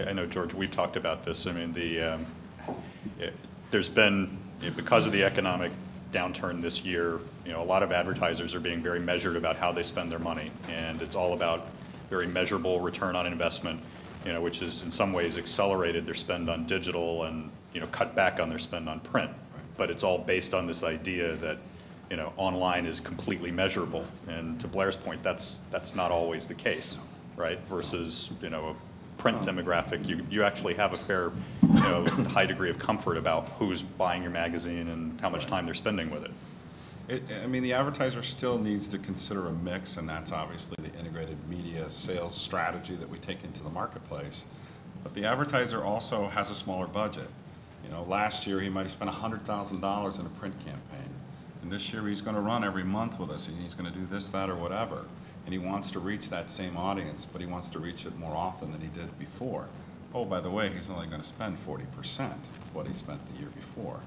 I know, George, we've talked about this. I mean, there's been, because of the economic downturn this year, a lot of advertisers are being very measured about how they spend their money, and it's all about very measurable return on investment, which is in some ways accelerated their spend on digital and cut back on their spend on print. But it's all based on this idea that online is completely measurable, and to Blair's point, that's not always the case, right? Versus a print demographic, you actually have a fair, high degree of comfort about who's buying your magazine and how much time they're spending with it. I mean, the advertiser still needs to consider a mix, and that's obviously the integrated media sales strategy that we take into the marketplace. But the advertiser also has a smaller budget. Last year he might have spent $100,000 in a print campaign, and this year he's going to run every month with us, and he's going to do this, that, or whatever. And he wants to reach that same audience, but he wants to reach it more often than he did before. Oh, by the way, he's only going to spend 40% of what he spent the year before.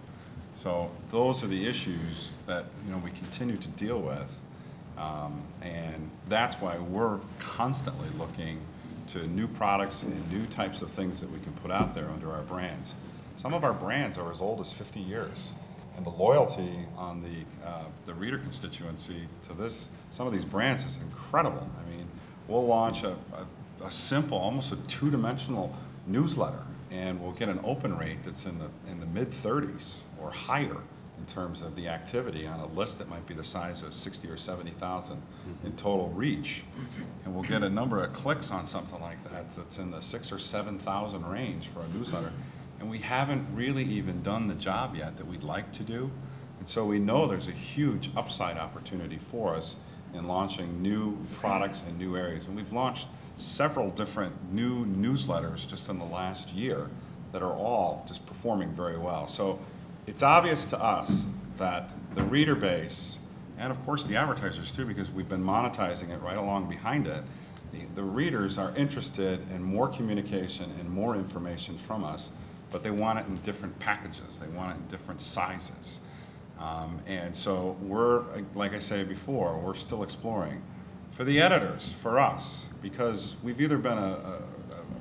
So those are the issues that we continue to deal with, and that's why we're constantly looking to new products and new types of things that we can put out there under our brands. Some of our brands are as old as 50 years, and the loyalty on the reader constituency to some of these brands is incredible. I mean, we'll launch a simple, almost a two-dimensional newsletter, and we'll get an open rate that's in the mid-30s or higher in terms of the activity on a list that might be the size of 60 or 70,000 in total reach. And we'll get a number of clicks on something like that that's in the 6,000 or 7,000 range for a newsletter. And we haven't really even done the job yet that we'd like to do. And so we know there's a huge upside opportunity for us in launching new products in new areas. And we've launched several different new newsletters just in the last year that are all just performing very well. So it's obvious to us that the reader base, and of course the advertisers too, because we've been monetizing it right along behind it, the readers are interested in more communication and more information from us, but they want it in different packages. They want it in different sizes. And so we're, like I said before, we're still exploring. For the editors, for us, because we've either been a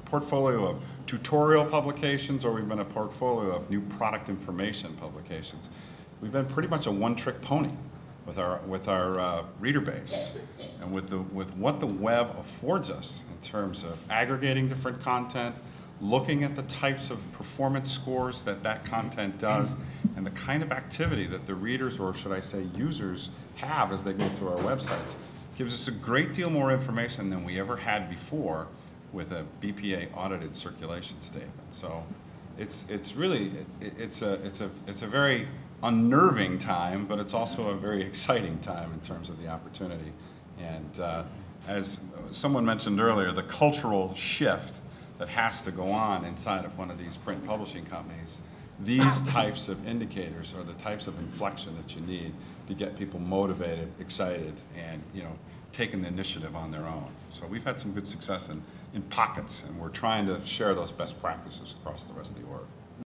portfolio of tutorial publications or we've been a portfolio of new product information publications. We've been pretty much a one-trick pony with our reader base, and with what the web affords us in terms of aggregating different content, looking at the types of performance scores that content does, and the kind of activity that the readers, or should I say users, have as they go through our websites, gives us a great deal more information than we ever had before with a BPA audited circulation statement. So it's really it's a very unnerving time, but it's also a very exciting time in terms of the opportunity. And as someone mentioned earlier, the cultural shift that has to go on inside of one of these print publishing companies, these types of indicators are the types of inflection that you need to get people motivated, excited, and taking the initiative on their own. So we've had some good success in pockets, and we're trying to share those best practices across the rest of the org.